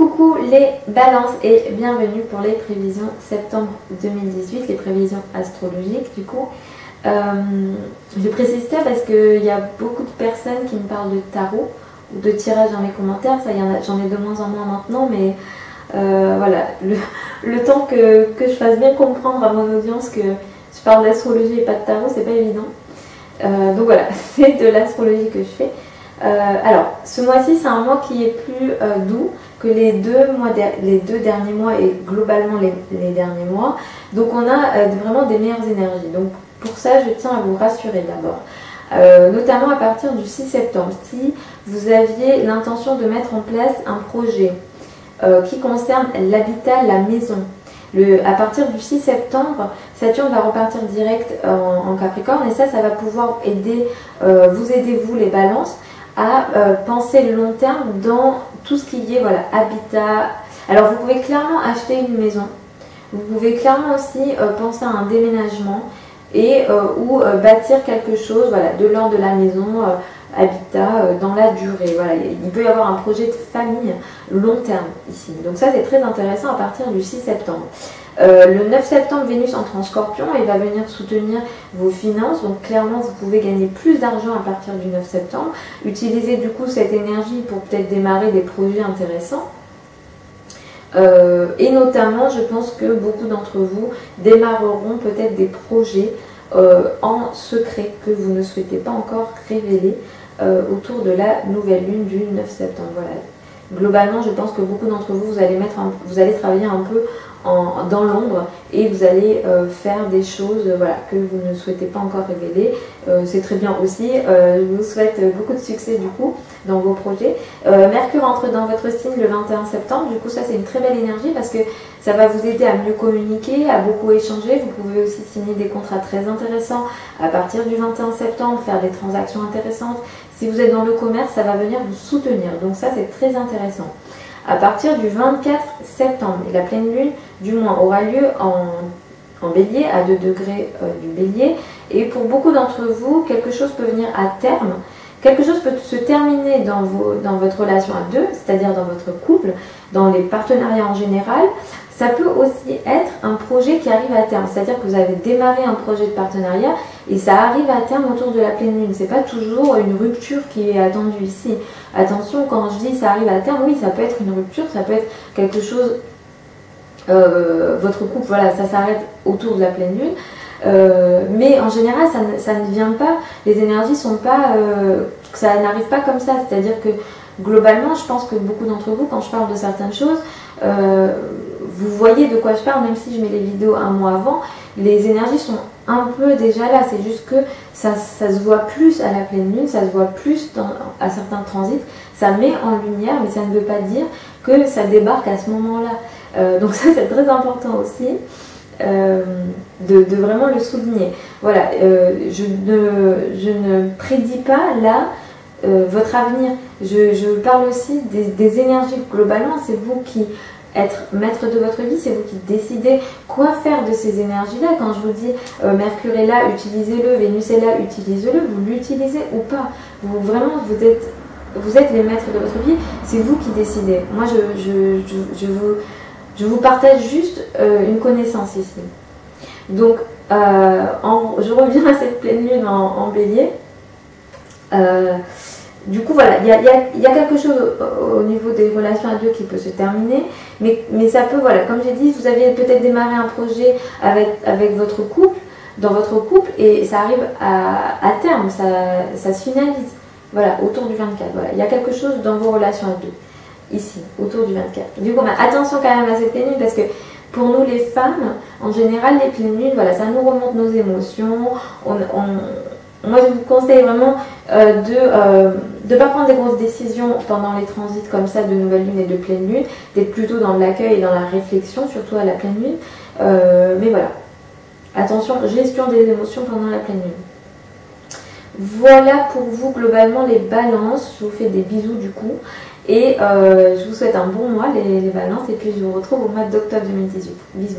Coucou les balances et bienvenue pour les prévisions septembre 2018, les prévisions astrologiques du coup. Je précise ça parce qu'il y a beaucoup de personnes qui me parlent de tarot ou de tirage dans les commentaires, ça j'en ai de moins en moins maintenant, mais voilà, le temps que je fasse bien comprendre à mon audience que je parle d'astrologie et pas de tarot, c'est pas évident. Donc voilà, c'est de l'astrologie que je fais. Alors, ce mois-ci, c'est un mois qui est plus doux que les deux derniers mois et globalement les derniers mois. Donc, on a vraiment des meilleures énergies. Donc, pour ça, je tiens à vous rassurer d'abord. Notamment à partir du 6 septembre. Si vous aviez l'intention de mettre en place un projet qui concerne l'habitat, la maison, à partir du 6 septembre, Saturne va repartir direct en Capricorne et ça va pouvoir aider, vous les balances, à penser le long terme dans tout ce qui est habitat. Alors vous pouvez clairement acheter une maison, vous pouvez clairement aussi penser à un déménagement et ou bâtir quelque chose de l'ordre de la maison, habitat dans la durée. Voilà, il peut y avoir un projet de famille long terme ici. Donc ça c'est très intéressant à partir du 6 septembre. Le 9 septembre, Vénus entre en Scorpion et va venir soutenir vos finances. Donc clairement, vous pouvez gagner plus d'argent à partir du 9 septembre. Utilisez du coup cette énergie pour peut-être démarrer des projets intéressants. Et notamment, je pense que beaucoup d'entre vous démarreront peut-être des projets en secret que vous ne souhaitez pas encore révéler autour de la nouvelle lune du 9 septembre. Voilà. Globalement, je pense que beaucoup d'entre vous, vous allez travailler un peu dans l'ombre et vous allez faire des choses que vous ne souhaitez pas encore révéler. C'est très bien aussi. Je vous souhaite beaucoup de succès du coup dans vos projets. Mercure entre dans votre signe le 21 septembre. Du coup, ça c'est une très belle énergie parce que ça va vous aider à mieux communiquer, à beaucoup échanger. Vous pouvez aussi signer des contrats très intéressants à partir du 21 septembre, faire des transactions intéressantes. Si vous êtes dans le commerce, ça va venir vous soutenir. Donc ça, c'est très intéressant. À partir du 24 septembre, la pleine lune du mois aura lieu en bélier, à 2 degrés du bélier. Et pour beaucoup d'entre vous, quelque chose peut venir à terme. Quelque chose peut se terminer dans votre relation à deux, c'est-à-dire dans votre couple, dans les partenariats en général. Ça peut aussi être un projet qui arrive à terme, c'est-à-dire que vous avez démarré un projet de partenariat et ça arrive à terme autour de la pleine lune. C'est pas toujours une rupture qui est attendue ici. Attention, quand je dis ça arrive à terme, oui, ça peut être une rupture, ça peut être quelque chose, votre couple, ça s'arrête autour de la pleine lune. Mais en général, ça ne vient pas, les énergies sont pas, ça n'arrive pas comme ça. C'est-à-dire que globalement, je pense que beaucoup d'entre vous, quand je parle de certaines choses, vous voyez de quoi je parle, même si je mets les vidéos un mois avant, les énergies sont un peu déjà là, c'est juste que ça se voit plus à la pleine lune, ça se voit plus à certains transits, ça met en lumière, mais ça ne veut pas dire que ça débarque à ce moment-là. Donc ça c'est très important aussi de vraiment le souligner. Voilà, je ne prédis pas là votre avenir, je parle aussi des énergies globalement, c'est vous qui être maître de votre vie, c'est vous qui décidez quoi faire de ces énergies-là. Quand je vous dis Mercure est là, utilisez-le, Vénus est là, utilisez-le, vous l'utilisez ou pas. Vous êtes les maîtres de votre vie, c'est vous qui décidez. Moi, je vous partage juste une connaissance ici. Donc, je reviens à cette pleine lune en bélier. Du coup, voilà, il y a quelque chose au niveau des relations à deux qui peut se terminer, mais ça peut, comme j'ai dit, vous avez peut-être démarré un projet avec votre couple, dans votre couple, et ça arrive à terme, ça se finalise, autour du 24, il y a quelque chose dans vos relations à deux, ici, autour du 24. Du coup, attention quand même à cette pleine lune, parce que pour nous les femmes, en général, les pleines lunes, ça nous remonte nos émotions, moi, je vous conseille vraiment de ne pas prendre des grosses décisions pendant les transits comme ça de nouvelle lune et de pleine lune, d'être plutôt dans l'accueil et dans la réflexion, surtout à la pleine lune. Mais voilà, attention, gestion des émotions pendant la pleine lune. Voilà pour vous globalement les balances. Je vous fais des bisous du coup et je vous souhaite un bon mois les balances et puis je vous retrouve au mois d'octobre 2018. Bisous.